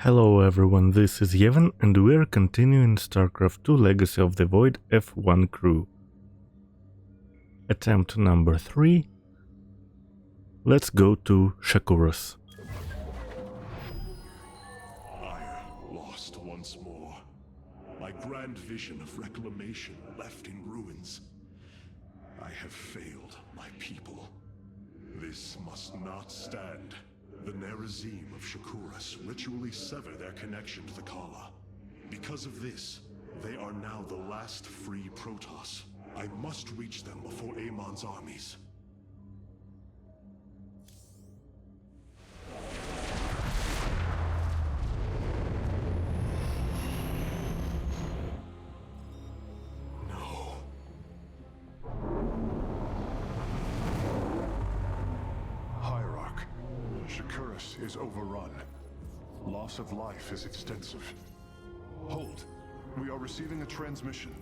Hello everyone, this is Yevon and we are continuing StarCraft 2 Legacy of the Void F1 crew. Attempt number 3. Let's go to Shakuras. Ire lost once more. My grand vision of reclamation left in ruins. I have failed my people. This must not stand. The Nerazim of Shakuras ritually sever their connection to the Kala. Because of this, they are now the last free Protoss. I must reach them before Amon's armies. No. Hierarch. Shakuras is overrun. Loss of life is extensive. Hold. We are receiving a transmission.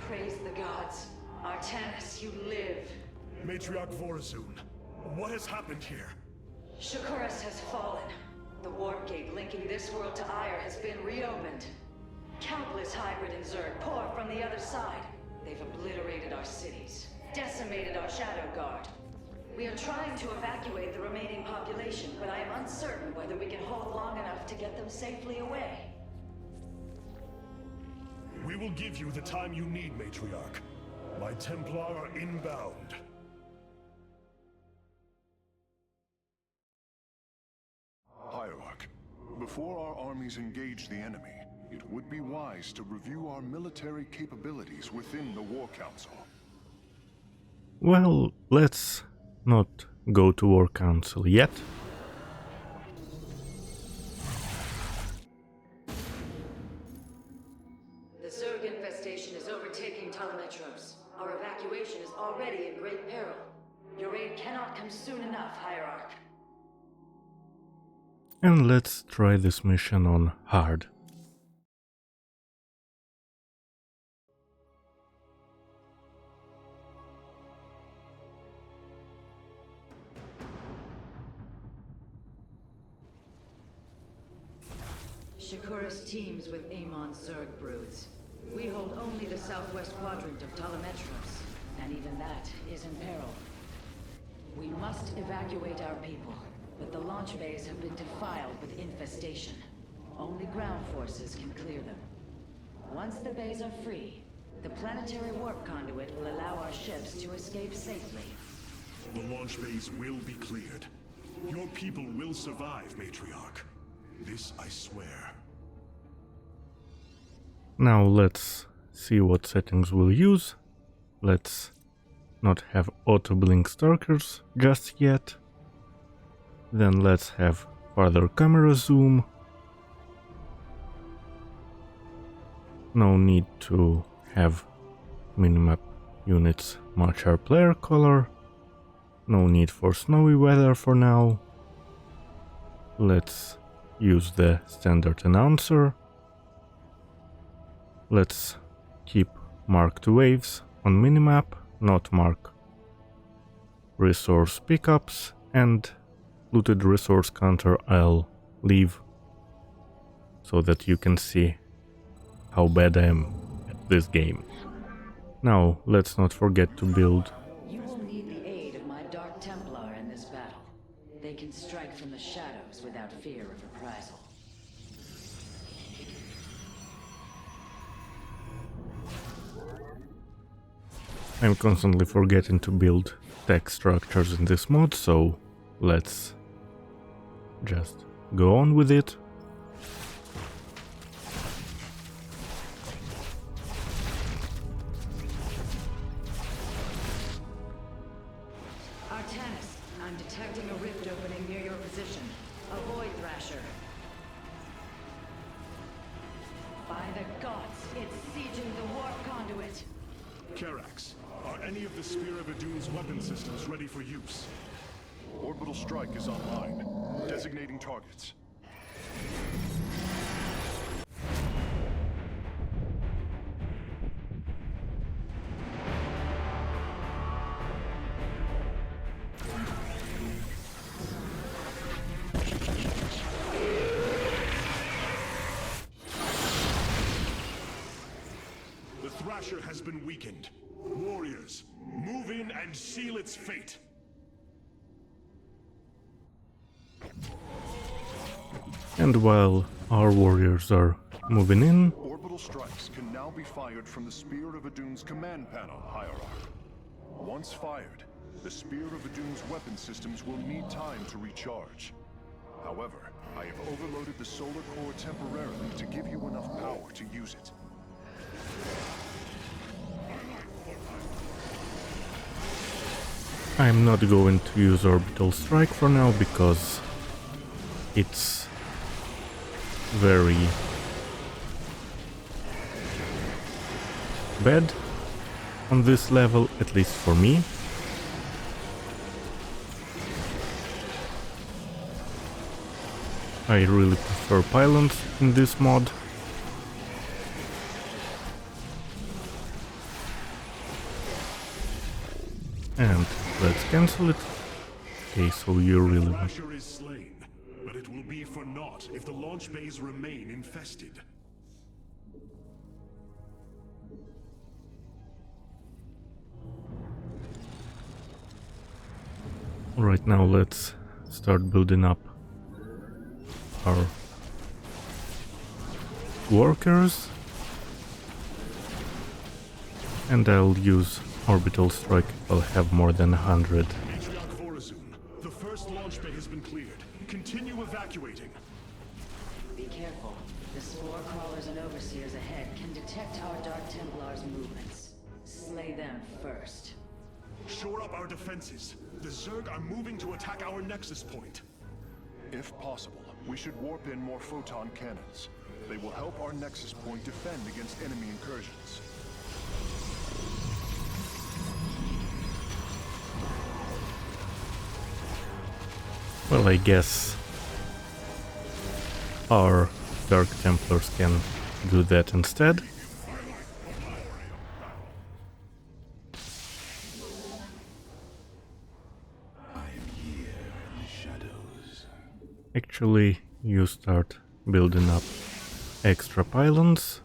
Praise the gods. Artanis, you live. Matriarch Vorazun, what has happened here? Shakuras has fallen. The warp gate linking this world to Ire has been reopened. Countless hybrid and Zerg pour from the other side. They've obliterated our cities, decimated our Shadow Guard. We are trying to evacuate the remaining population, but I am uncertain whether we can hold long enough to get them safely away. We will give you the time you need, Matriarch. My Templar are inbound. Hierarch, before our armies engage the enemy, it would be wise to review our military capabilities within the War Council. Well, let's not go to War Council yet. The Zerg infestation is overtaking Telemetros. Our evacuation is already in great peril. Your aid cannot come soon enough, Hierarch. And let's try this mission on hard. Shakuras teams with Amon's Zerg broods. We hold only the southwest quadrant of Telemetros, and even that is in peril. We must evacuate our people, but the launch bays have been defiled with infestation. Only ground forces can clear them. Once the bays are free, the planetary warp conduit will allow our ships to escape safely. The launch bays will be cleared. Your people will survive, Matriarch. This I swear. Now let's see what settings we'll use. Let's not have auto-blink stalkers just yet. Then let's have farther camera zoom. No need to have minimap units match our player color. No need for snowy weather for now. Let's use the standard announcer. Let's keep marked waves on minimap, not mark resource pickups, and looted resource counter I'll leave so that you can see how bad I am at this game. Now let's not forget to build. You will need the aid of my Dark Templar in this battle. They can strike from the shadows without fear of reprisal. I'm constantly forgetting to build tech structures in this mod, so let's just go on with it. Artanis, I'm detecting a rift opening near your position. Avoid Thrasher. By the gods, it's sieging the warp conduit. Karax, are any of the Spear of Idun's weapon systems ready for use? Orbital strike is online. Designating targets. Thrasher has been weakened. Warriors, move in and seal its fate. And while our warriors are moving in, Orbital strikes can now be fired from the Spear of Adun's command panel, Hierarch. Once fired, the Spear of Adun's weapon systems will need time to recharge. However, I have overloaded the solar core temporarily to give you enough power to use it. I'm not going to use Orbital Strike for now because it's very bad on this level, at least for me. I really prefer pylons in this mod. And let's cancel it. Okay, so you really... Thrasher is slain, but it will be for naught if the launch bays remain infested. Right now let's start building up our workers. And I'll use Orbital Strike if I'll have more than 100. The first launch bay has been cleared. Continue evacuating. Be careful. The spore crawlers and overseers ahead can detect our Dark Templars' movements. Slay them first. Shore up our defenses. The Zerg are moving to attack our nexus point. If possible, we should warp in more photon cannons. They will help our nexus point defend against enemy incursions. Well, I guess our Dark Templars can do that instead. Actually, you start building up extra pylons.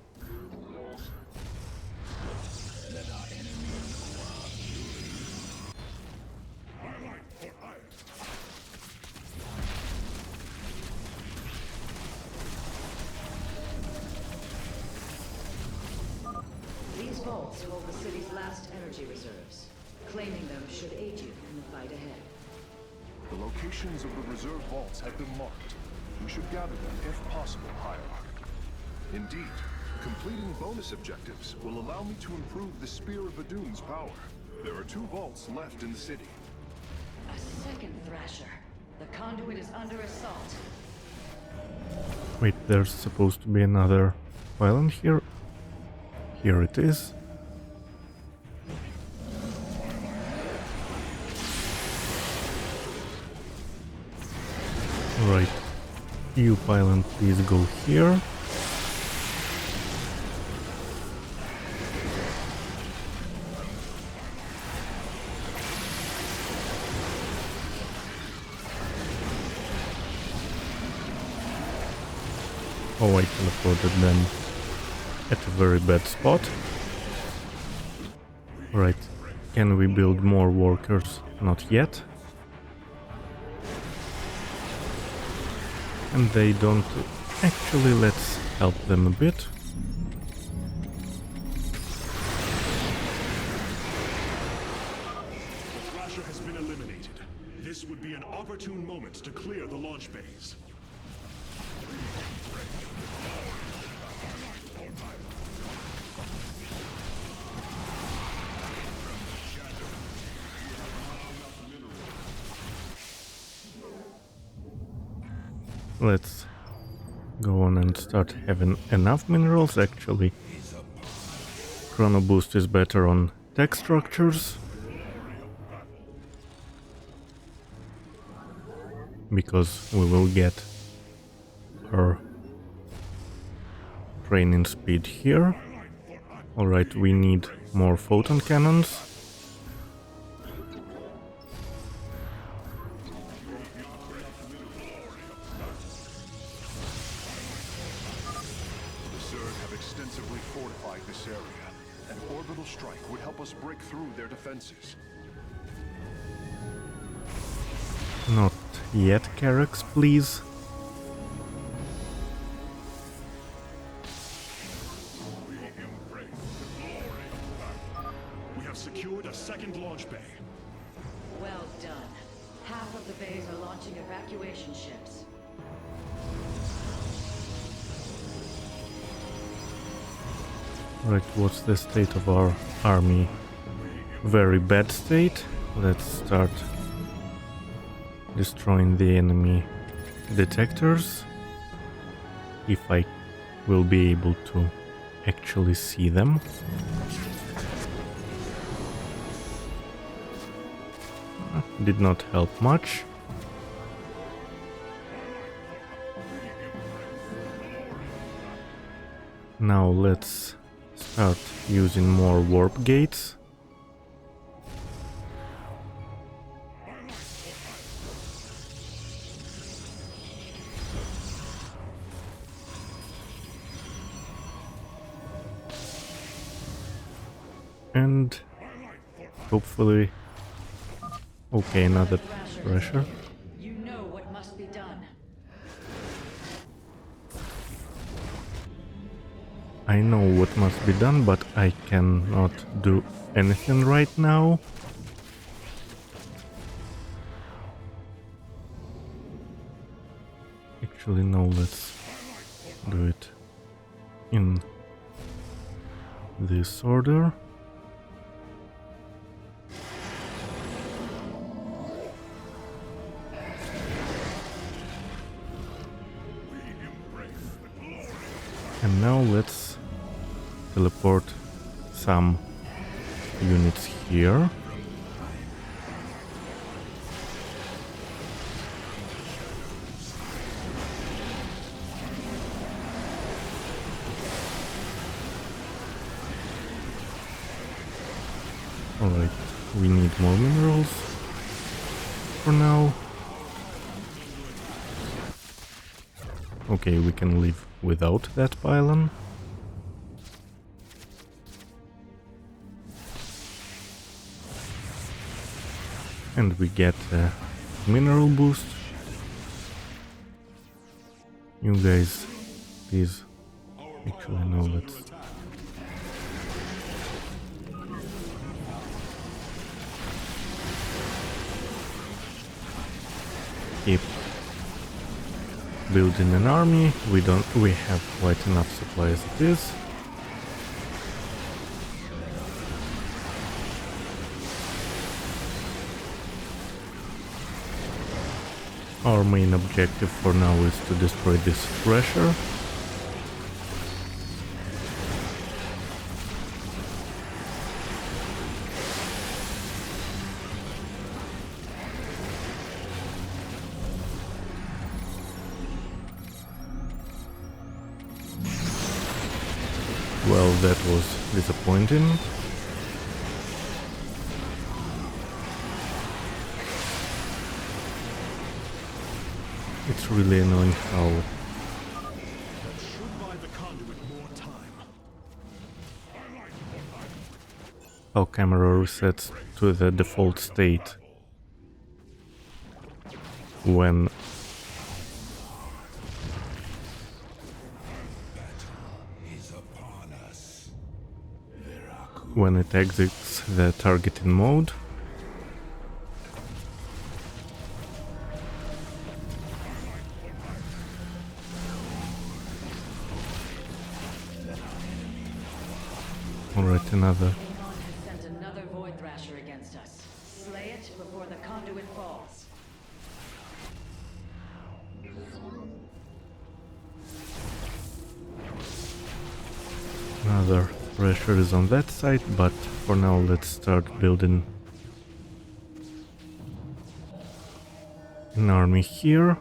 These vaults hold the city's last energy reserves. Claiming them should aid you in the fight ahead. The locations of the reserve vaults have been marked. We should gather them if possible, Hierarch. Indeed, completing bonus objectives will allow me to improve the Spear of Adun's power. There are 2 vaults left in the city. A second Thrasher. The conduit is under assault. Wait, there's supposed to be another pylon here. Here it is. Right. You pylon, please go here. Oh, I teleported them at a very bad spot. Right. Can we build more workers? Not yet. And they don't... Actually, let's help them a bit. The Thrasher has been eliminated. This would be an opportune moment to clear the launch bays. Let's go on and start having enough minerals. Actually, Chrono Boost is better on tech structures, because we will get our training speed here. Alright, we need more photon cannons. An orbital strike would help us break through their defenses. Not yet, Carrax, please. We have secured a second launch bay. Well done. Half of the bays are launching evacuation ships. Right, what's the state of our army? Very bad state. Let's start destroying the enemy detectors. If I will be able to actually see them. Did not help much. Now let's start using more warp gates. And hopefully... Okay, another pressure. You know what must be done. I know what must be done, but I cannot do anything right now. Actually, no, let's do it in this order. And now let's teleport some units here. Alright, we need more minerals for now. Okay, we can live without that pylon. And we get a mineral boost. You guys, please, actually no, let's... keep building an army. We have quite enough supplies as it is. Our main objective for now is to destroy this pressure. Well, that was disappointing. It's really annoying how camera resets to the default state when it exits the targeting mode. Alright, another. Amon has sent another Void Thrasher against us. Slay it before the conduit falls. Another pressure is on that side, but for now let's start building an army here.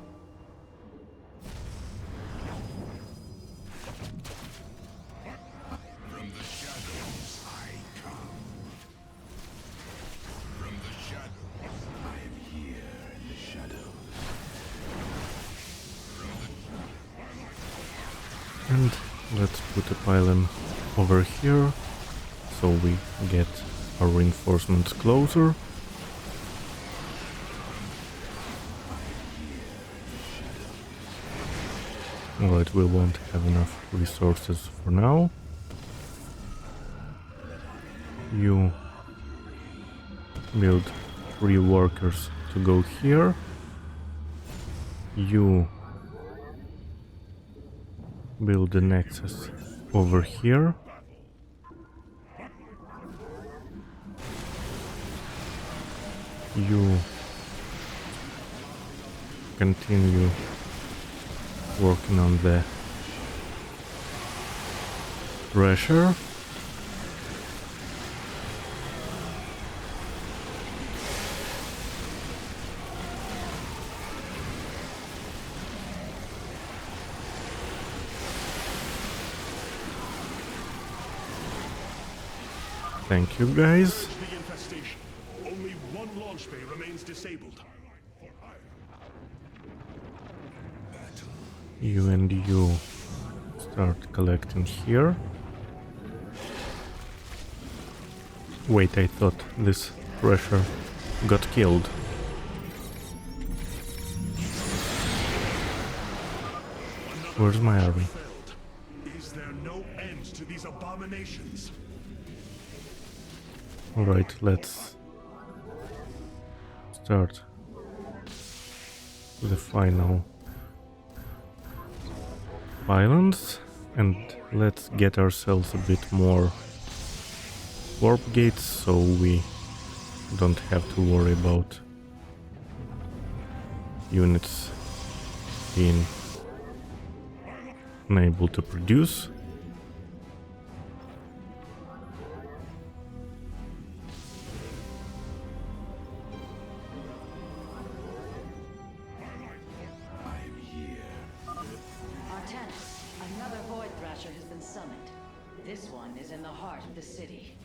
And let's put a pylon over here so we get our reinforcements closer. Alright, we won't have enough resources for now. You build 3 workers to go here. You build the nexus over here. You continue working on the pressure. Thank you, guys. The infestation. Only one launch bay remains disabled. You and you start collecting here. Wait, I thought this pressure got killed. Where's my army? Is there no end to these abominations? Alright, let's start the final islands and let's get ourselves a bit more warp gates so we don't have to worry about units being unable to produce. Another Void Thrasher has been summoned. This one is in the heart of the city.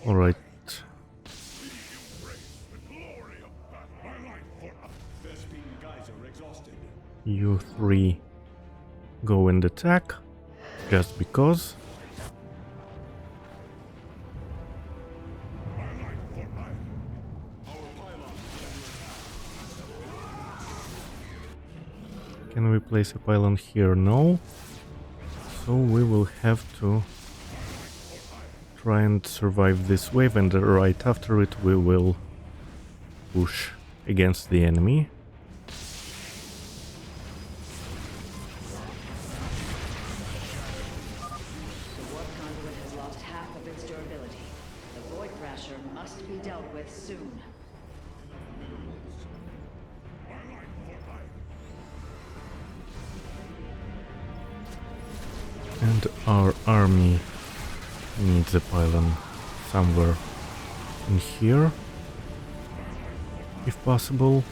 Alright. You 3 go and attack, just because. Can we place a pylon here? No. So we will have to try and survive this wave, and right after it we will push against the enemy. The warp conduit has lost half of its durability. The Void Thrasher must be dealt with soon. And our army needs a pylon somewhere in here, if possible.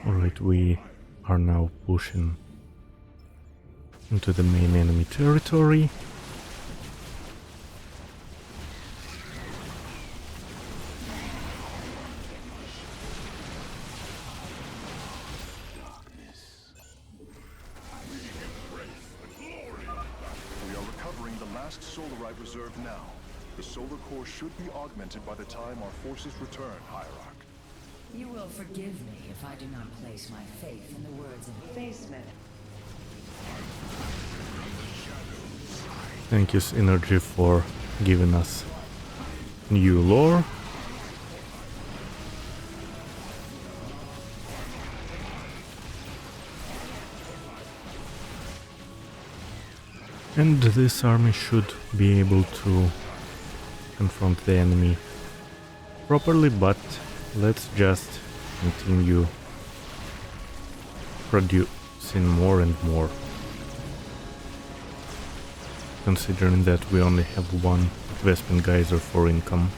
Alright, we are now pushing into the main enemy territory. We are recovering the last solarite reserve now. The solar core should be augmented by the time our forces return, Hierarch. You will forgive me if I do not place my faith in the words of Facemith. Thank you, Synergy, for giving us new lore. And this army should be able to confront the enemy properly, but let's just continue producing more and more. considering that we only have one Vespin geyser for income.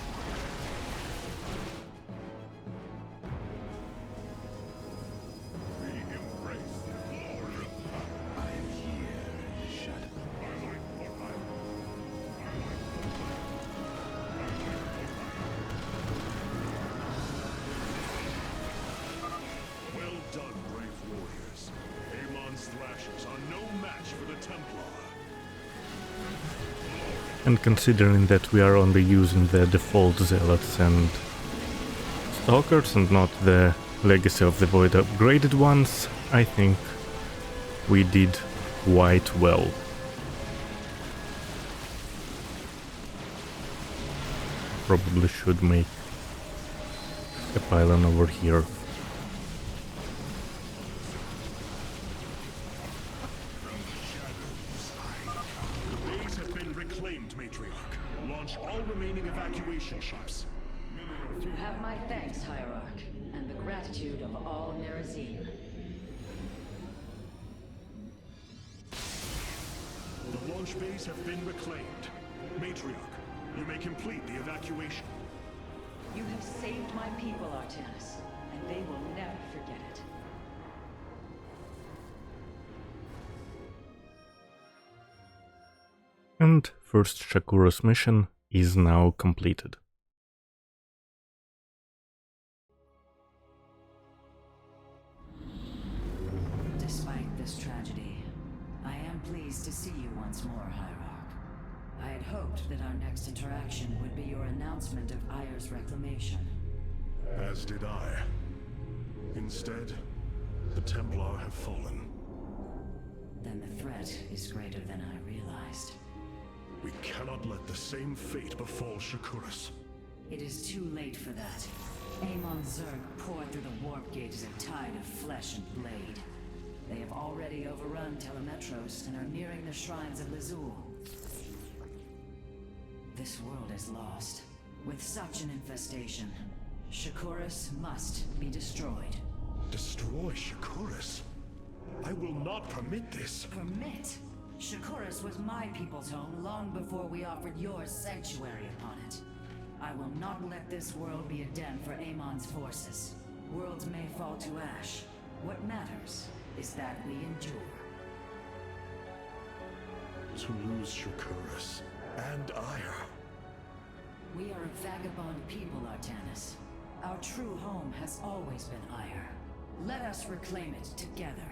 And considering that we are only using the default Zealots and Stalkers and not the Legacy of the Void upgraded ones, I think we did quite well. Probably should make a pylon over here. Ships. You have my thanks, Hierarch, and the gratitude of all Nerazim. The launch bays have been reclaimed. Matriarch, you may complete the evacuation. You have saved my people, Artanis, and they will never forget it. And first Shakuras mission is now completed. Despite this tragedy, I am pleased to see you once more, Hierarch. I had hoped that our next interaction would be your announcement of Ayer's reclamation. As did I. Instead, the Templar have fallen. Then the threat is greater than I realized. We cannot let the same fate befall Shakuras. It is too late for that. Amon Zerg poured through the warp gate as a tide of flesh and blade. They have already overrun Telemetros and are nearing the shrines of Lazul. This world is lost. With such an infestation, Shakuras must be destroyed. Destroy Shakuras? I will not permit this. Permit? Shakuras was my people's home long before we offered yours sanctuary upon it. I will not let this world be a den for Amon's forces. Worlds may fall to ash. What matters is that we endure. To lose Shakuras and Ayer. We are a vagabond people, Artanis. Our true home has always been Ayer. Let us reclaim it together.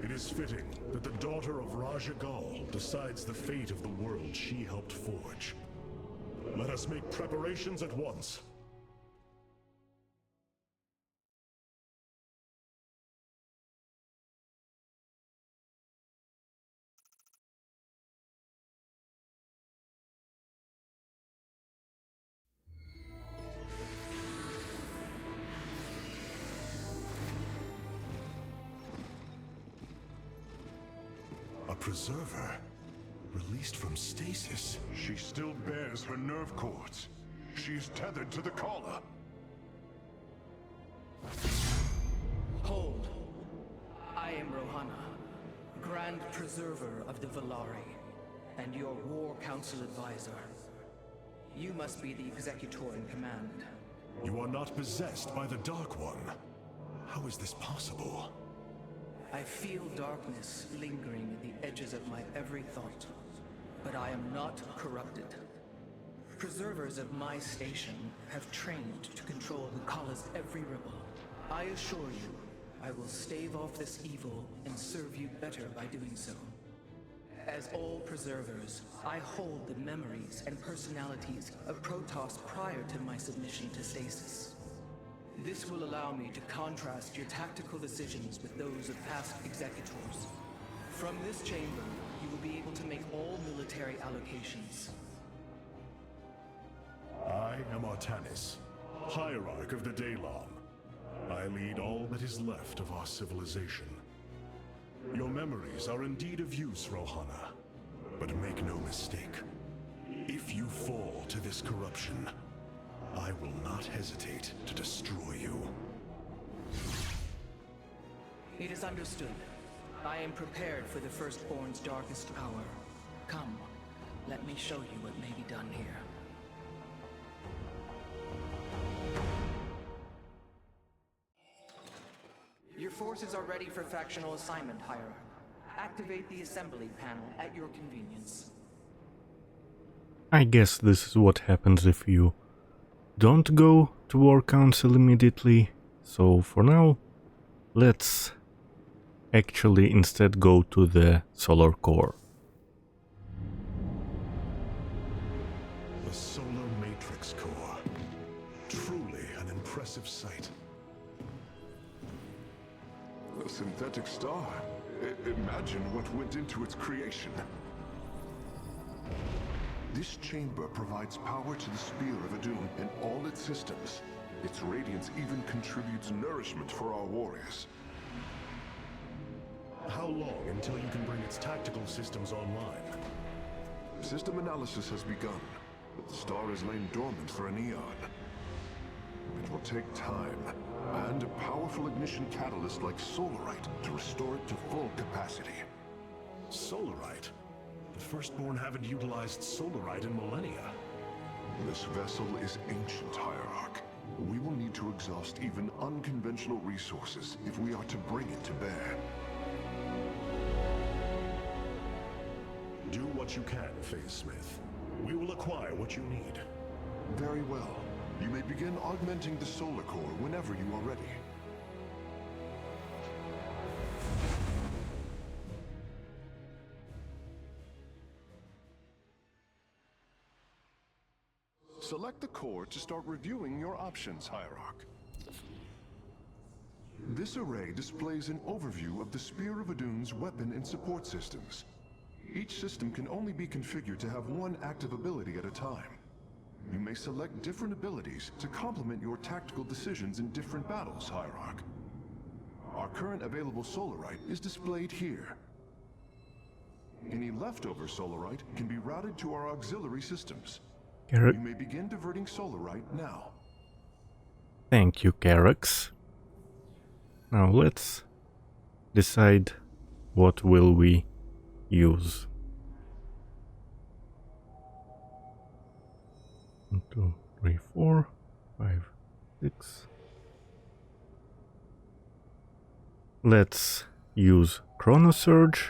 It is fitting that the daughter of Raja Gal decides the fate of the world she helped forge. Let us make preparations at once. A preserver? Released from stasis? She still bears her nerve cords. She is tethered to the collar. Hold. I am Rohana, Grand Preserver of the Valari, and your War Council advisor. You must be the Executor in command. You are not possessed by the Dark One. How is this possible? I feel darkness lingering at the edges of my every thought, but I am not corrupted. Preservers of my station have trained to control the Kala's every ripple. I assure you, I will stave off this evil and serve you better by doing so. As all preservers, I hold the memories and personalities of Protoss prior to my submission to stasis. This will allow me to contrast your tactical decisions with those of past executors. From this chamber, you will be able to make all military allocations. I am Artanis, Hierarch of the Daylom. I lead all that is left of our civilization. Your memories are indeed of use, Rohana. But make no mistake. If you fall to this corruption, I will not hesitate to destroy you. It is understood. I am prepared for the Firstborn's darkest hour. Come, Let me show you what may be done here. Your forces are ready for factional assignment, Hierarch. Activate the assembly panel at your convenience. I guess this is what happens if you don't go to War Council immediately. So for now, let's actually instead go to the Solar Core. The Solar Matrix Core. Truly an impressive sight. A synthetic star. Imagine what went into its creation. This chamber provides power to the Spear of Adun and all its systems. Its radiance even contributes nourishment for our warriors. How long until you can bring its tactical systems online? System analysis has begun, but the star has lain dormant for an eon. It will take time, and a powerful ignition catalyst like Solarite to restore it to full capacity. Solarite? The Firstborn haven't utilized Solarite in millennia. This vessel is ancient, Hierarch. We will need to exhaust even unconventional resources if we are to bring it to bear. Do what you can, Phase Smith. We will acquire what you need. Very well. You may begin augmenting the Solar Core whenever you are ready. Select the core to start reviewing your options, Hierarch. This array displays an overview of the Spear of Adun's weapon and support systems. Each system can only be configured to have one active ability at a time. You may select different abilities to complement your tactical decisions in different battles, Hierarch. Our current available Solarite is displayed here. Any leftover Solarite can be routed to our auxiliary systems. You may begin diverting Solarite now. Thank you, Carax. Now let's decide what will we use. 1, 2, 3, 4, 5, 6. Let's use Chronosurge.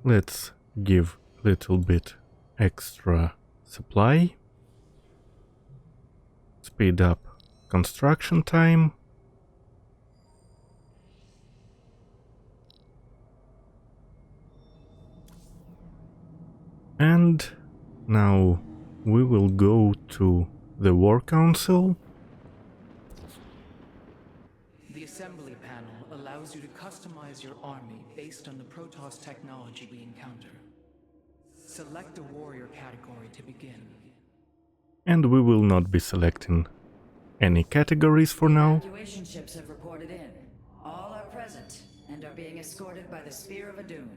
Let's give a little bit extra supply. Speed up construction time. And now we will go to the War Council. The assembly panel allows you to customize your army based on the Protoss technology we encounter. Select a warrior category to begin. And we will not be selecting any categories for now. Evacuation ships have reported in. All are present and are being escorted by the Spear of Adun.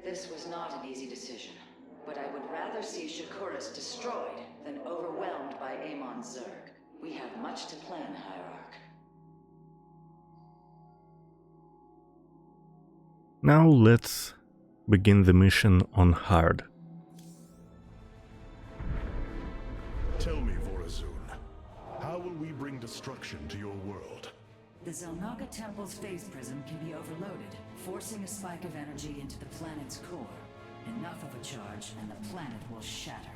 This was not an easy decision, but I would rather see Shakuras destroyed than overwhelmed by Amon Zerg. We have much to plan, Hierarch. Now let's begin the mission on hard. Tell me, Vorazun, how will we bring destruction to your world? The Zelnaga Temple's phase prism can be overloaded, forcing a spike of energy into the planet's core. Enough of a charge, and the planet will shatter.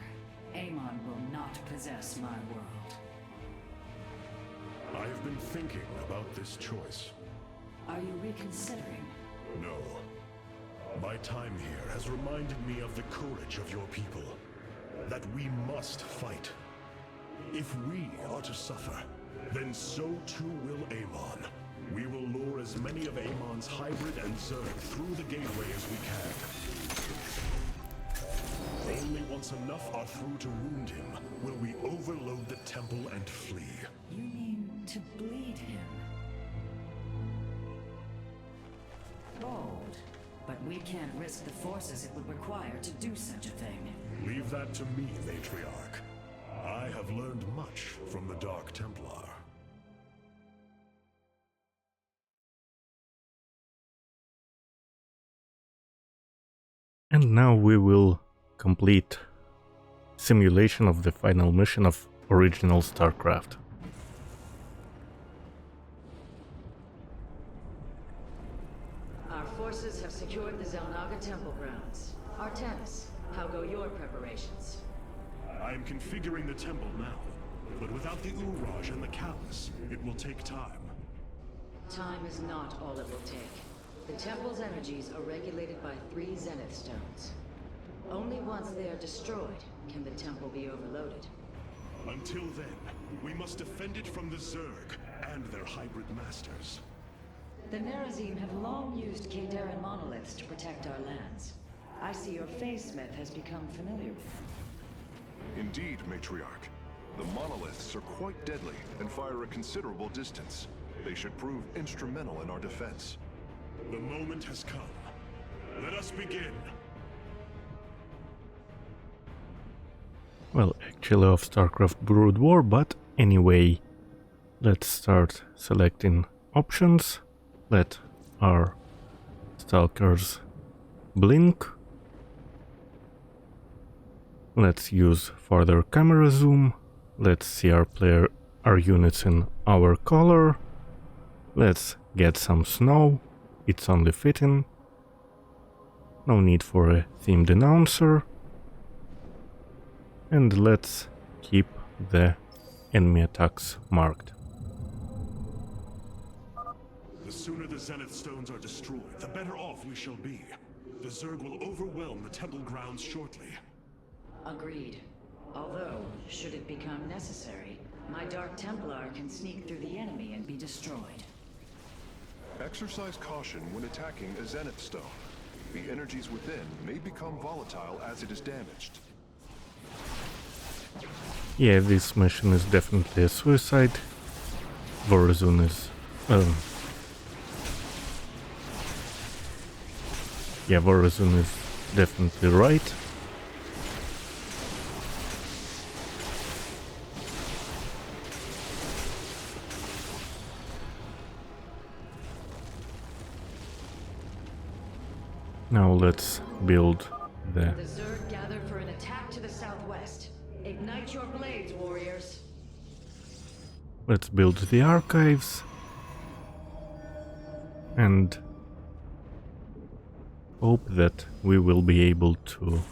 Amon will not possess my world. I have been thinking about this choice. Are you reconsidering? No. My time here has reminded me of the courage of your people. That we must fight. If we are to suffer, then so too will Amon. We will lure as many of Amon's hybrid and Zerg through the gateway as we can. Only once enough are through to wound him will we overload the temple and flee. You mean to bleed him? Bold, but We can't risk the forces it would require to do such a thing. Leave that to me, Matriarch. I have learned much from the Dark Templar. And now we will complete simulation of the final mission of original StarCraft. Our forces have secured the Zelnaga temple grounds. Artemis, how go your preparations? I am configuring the temple now, but without the Uraj and the Callus, it will take time. Time is not all it will take. The temple's energies are regulated by 3 Zenith stones. Only once they are destroyed can the temple be overloaded. Until then, we must defend it from the Zerg and their hybrid masters. The Nerazim have long used Kadaran monoliths to protect our lands. I see your Smith has become familiar with them. Indeed, Matriarch. The monoliths are quite deadly and fire a considerable distance. They should prove instrumental in our defense. The moment has come. Let us begin. Well, actually of StarCraft Brood War, but anyway, let's start selecting options. Let our Stalkers blink. Let's use further camera zoom. Let's see our units in our color. Let's get some snow. It's only fitting. No need for a themed announcer. And let's keep the enemy attacks marked. The sooner the Zenith stones are destroyed, the better off we shall be. The Zerg will overwhelm the temple grounds shortly. Agreed. Although, should it become necessary, my Dark Templar can sneak through the enemy and be destroyed. Exercise caution when attacking a Zenith stone. The energies within may become volatile as it is damaged. Yeah, this mission is definitely a suicide. Vorazun is... yeah, Vorazun is definitely right. Now let's build the... The Zerg gather for an attack to the southwest. Ignite your blades, warriors. Let's build the archives. And hope that we will be able to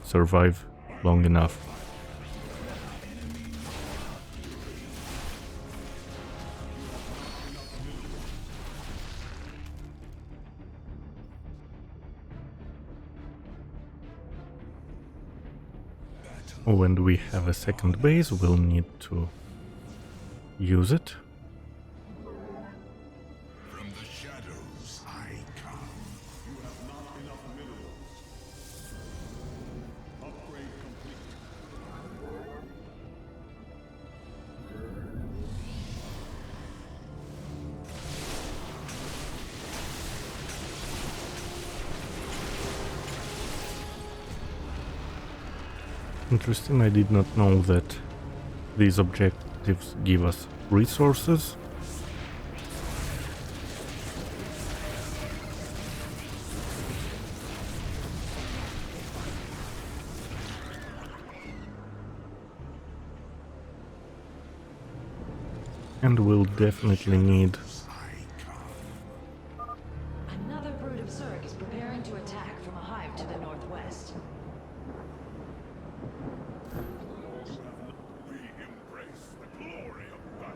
survive long enough. When we have a second base, we'll need to use it. From the shadows I come. You have not enough minerals. Upgrade complete. Interesting, I did not know that these objectives give us resources. And we'll definitely need... Another brood of Zerg is preparing to attack from a hive to the northwest.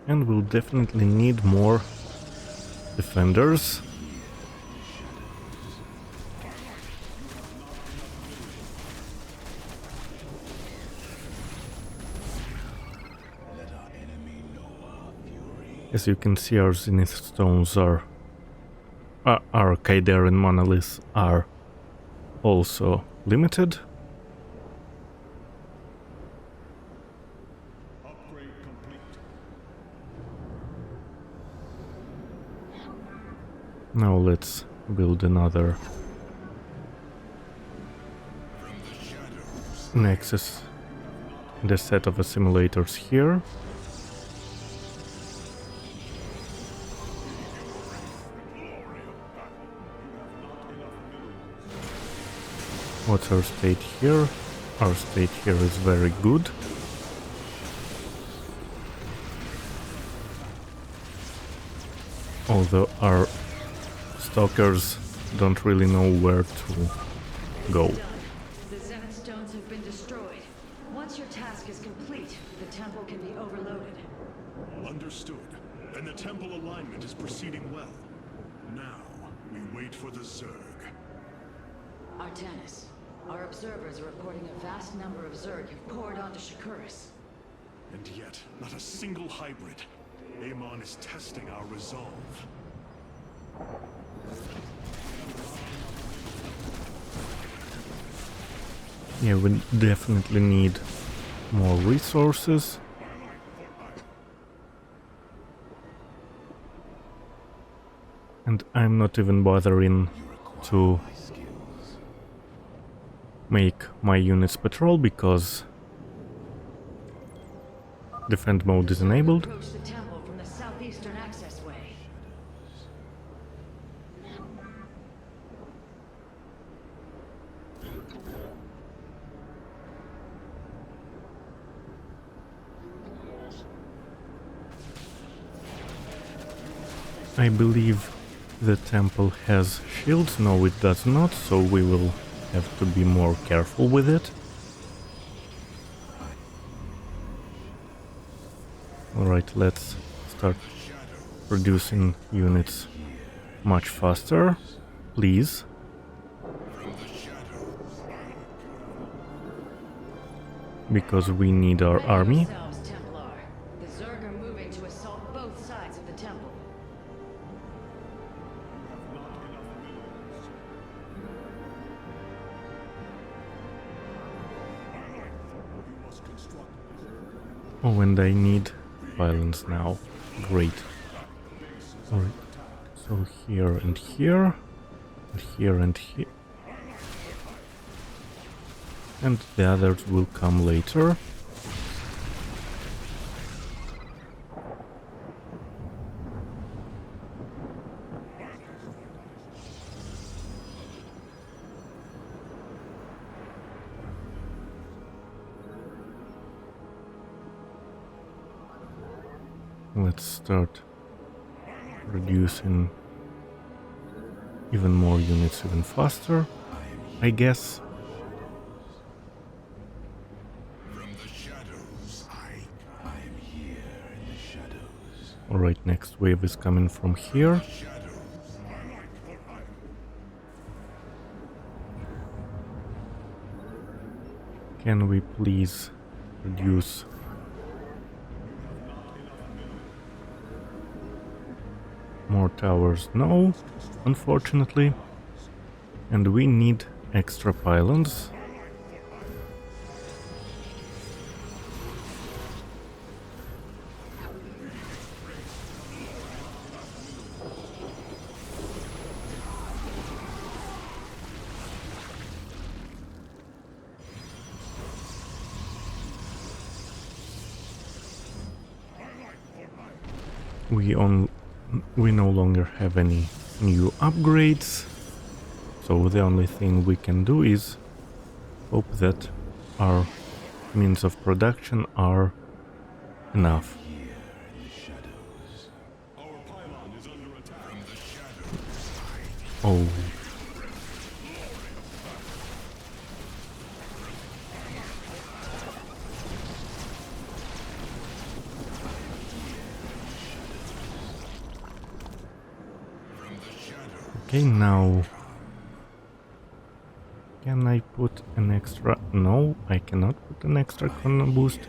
And we'll definitely need more defenders. As you can see, our Zenith stones are... our Kadaran monoliths are also limited. Upgrade complete. Now let's build another and access the set of simulators here. What's our state here? Our state here is very good. Although our stalkers don't really know where to go. The Zenith stones have been destroyed. Once your task is complete, the temple can be overloaded. Understood. And the temple alignment is proceeding well. Now, we wait for the Zerg. Artanis, our observers are reporting a vast number of Zerg have poured onto Shakuras. And yet, not a single hybrid. Amon is testing our resolve. Yeah, we definitely need more resources. And I'm not even bothering to make my units patrol because defend mode is enabled. Approach the temple from the southeastern access way. I believe the temple has shields. No, it does not, so we will have to be more careful with it. Alright, let's start producing units much faster, please. Because we need our army. Yourselves, Templar. The Zerg are moving to assault both sides of the temple. Oh, and I need violence now. Great. Alright, so here and here, and here and here. And the others will come later. Let's start reducing even more units even faster, I guess. Alright, next wave is coming from here. Can we please reduce more towers? No, unfortunately. And we need extra pylons. We no longer have any new upgrades, so the only thing we can do is hope that our means of production are enough. Oh. Okay, now can I put an extra? No, I cannot put an extra chrono boost.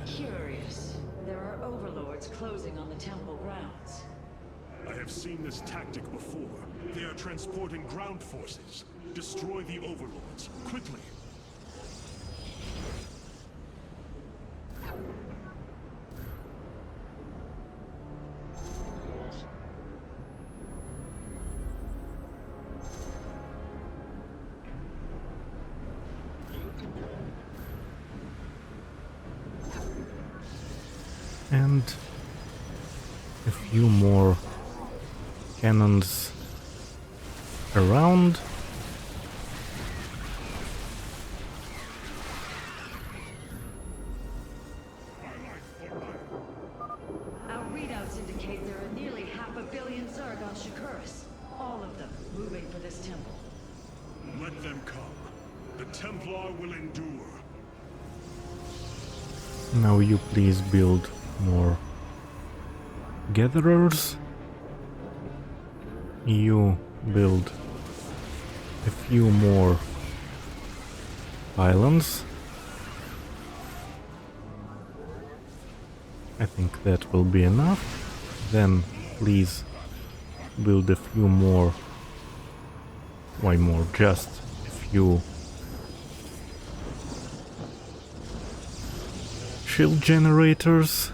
Curious. There are overlords closing on the temple grounds. I have seen this tactic before. They are transporting ground forces. Destroy the overlords, quickly. And a few more cannons around. Our readouts indicate there are nearly 500 million Zerg on Shakuras. All of them moving for this temple. Let them come. The Templar will endure. Now you please build more gatherers. You build a few more islands. I think that will be enough. Then please build a few more. Why more? Just a few shield generators.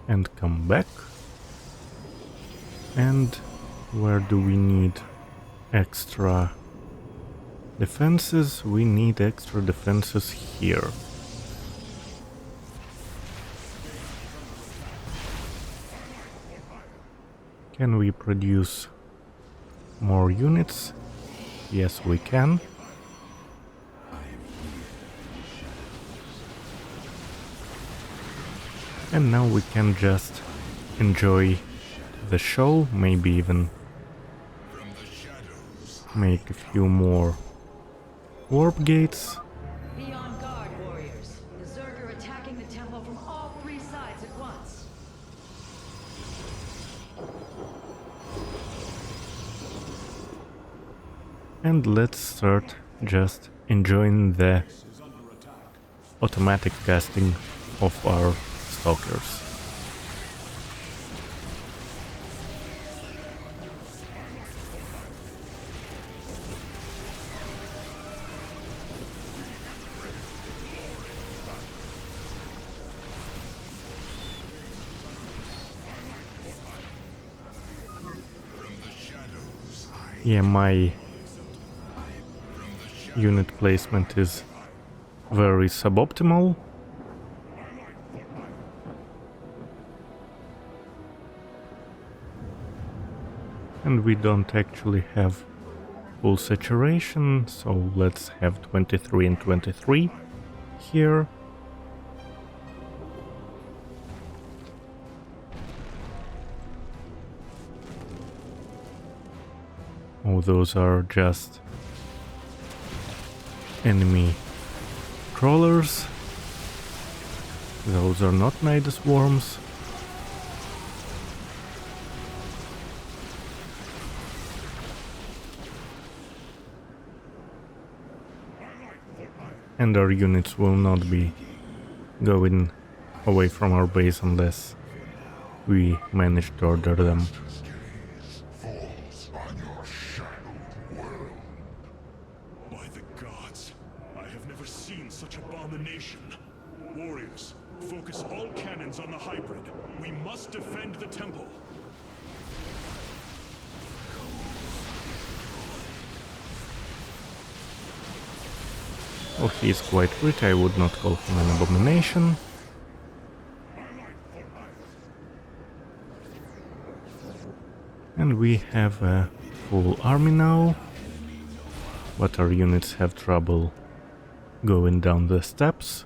And come back. And where do we need extra defenses? We need extra defenses here. Can we produce more units? Yes, we can. And now we can just enjoy the show, maybe even make a few more warp gates. Be on guard, warriors. The Zerg are attacking the temple from all 3 sides at once. And let's start just enjoying the automatic casting of our stalkers. Yeah, my unit placement is very suboptimal. And we don't actually have full saturation, so let's have 23 and 23 here. Oh, those are just enemy crawlers. Those are not Nidus worms. And our units will not be going away from our base unless we manage to order them. By the gods, I have never seen such abomination. Warriors, focus all cannons on the hybrid. We must defend the temple. Well, he is quite pretty, I would not call him an abomination. And we have a full army now, but our units have trouble going down the steps.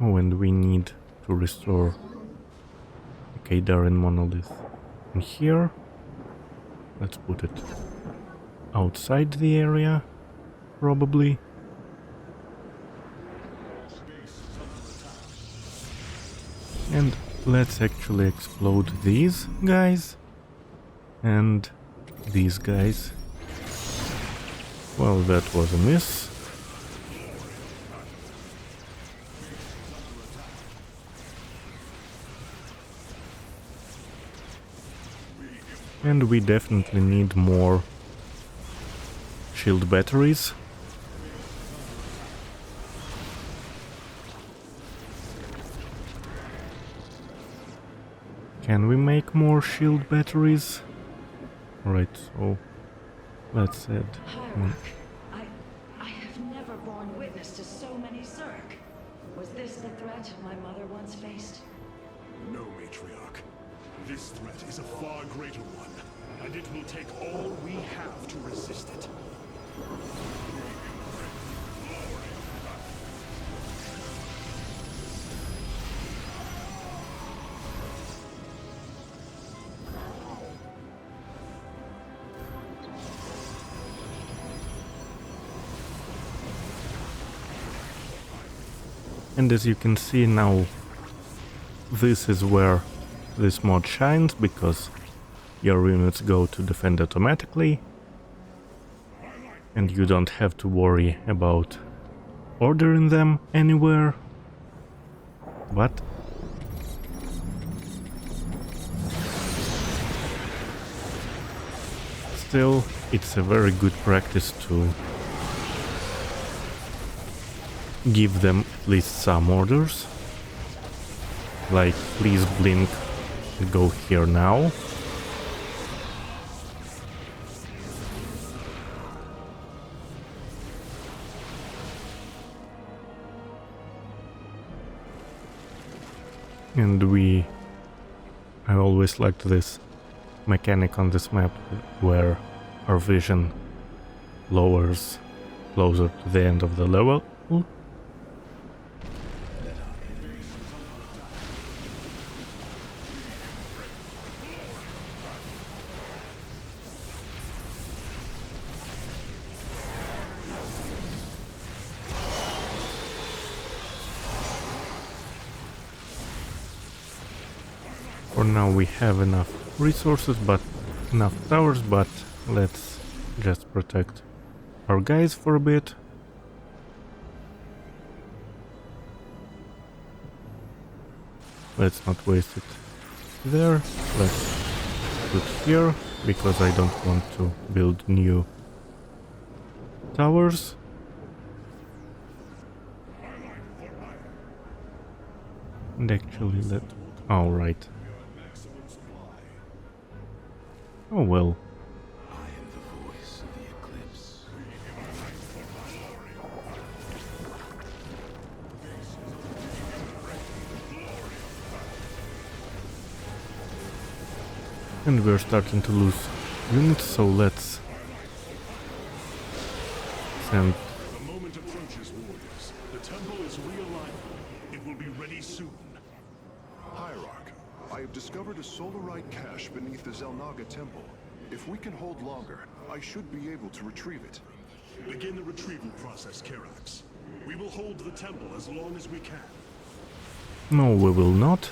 Oh, and we need to restore a Kadarin monolith in here. Let's put it outside the area, probably. And let's actually explode these guys. And these guys. Well, that was a miss. And we definitely need more shield batteries. Can we make more shield batteries? Right, so let's add one. Hierarch, I have never borne witness to so many Zerg. Was this the threat my mother once faced? No, Matriarch. This threat is a far greater one, and it will take all we have to resist it. And as you can see now, this is where this mod shines, because your units go to defend automatically, and you don't have to worry about ordering them anywhere. But still, it's a very good practice to give them at least some orders, like please blink and go here now. And I always liked this mechanic on this map where our vision lowers closer to the end of the level. For now we have enough resources, but enough towers, but let's just protect our guys for a bit. Let's not waste it there. Let's put here, because I don't want to build new towers. And actually oh, right. Oh well. I am the voice of the eclipse. And we're starting to lose units, so let's send. The moment approaches, warriors. The temple is realigning. It will be ready soon. Hierarch, I have discovered a solarite cache beneath the Zelnaga temple. If we can hold longer, I should be able to retrieve it. Begin the retrieval process, Karax. We will hold the temple as long as we can. No, we will not.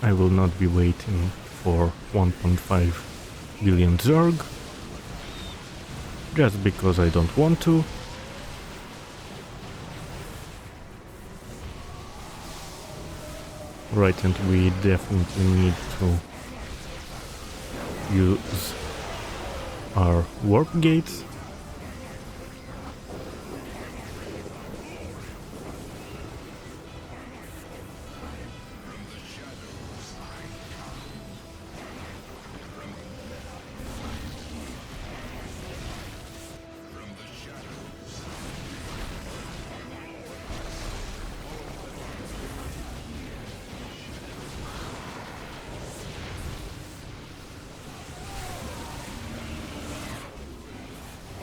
I will not be waiting for 1.5 billion Zerg, just because I don't want to. Right, and we definitely need to use our warp gates.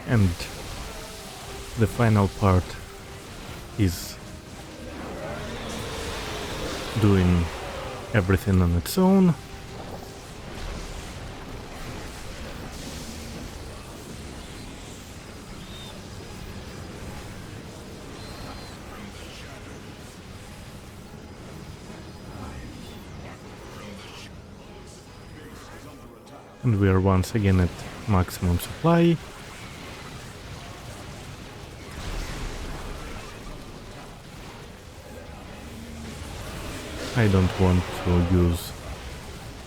And the final part is doing everything on its own. And we are once again at maximum supply. I don't want to use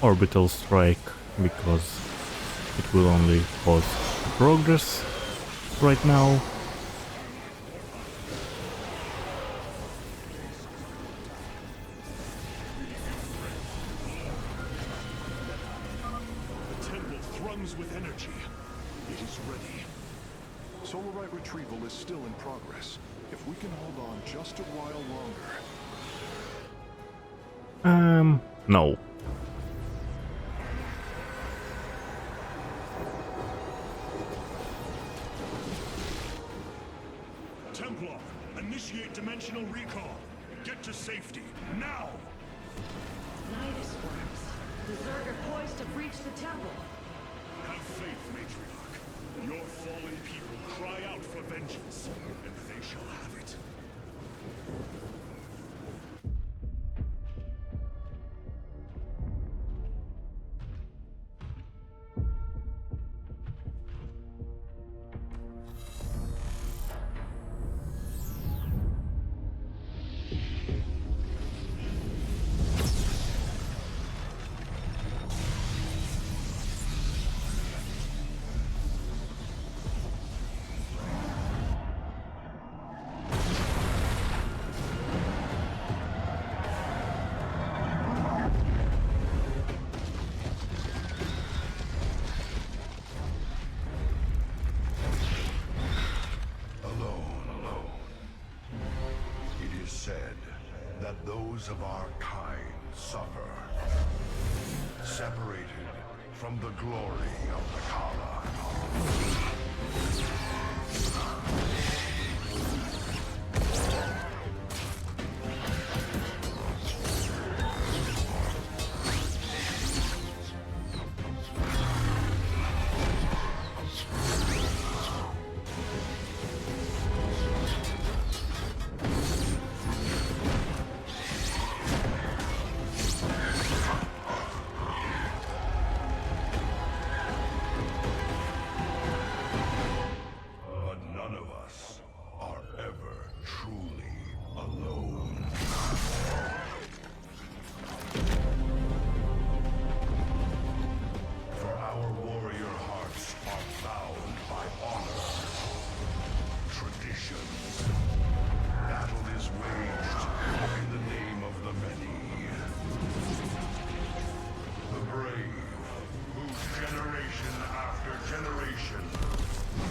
orbital strike because it will only cause progress right now. is ready. Solarite retrieval is still in progress. If we can hold on just a while longer. No. Templar, initiate dimensional recall. Get to safety, now! Nidus worms. The Zerg are poised to breach the temple. Have faith, Matriarch. Your fallen people cry out for vengeance, and they shall have it. That those of our kind suffer, separated from the glory of the Kala.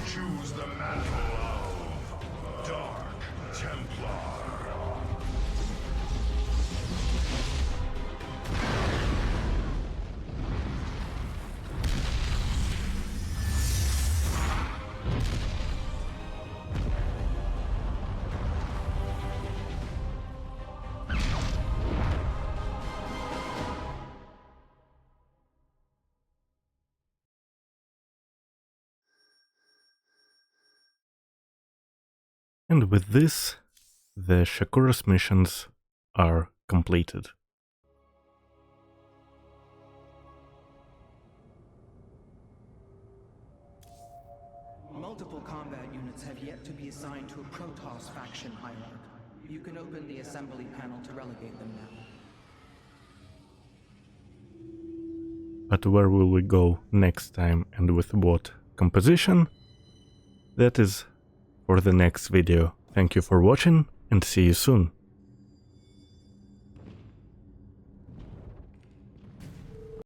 Choose the mantle of Dark Templar. And with this, the Shakuras missions are completed. Multiple combat units have yet to be assigned to a Protoss faction hierarch. You can open the assembly panel to relegate them now. But where will we go next time and with what composition? That is for the next video. Thank you for watching and see you soon.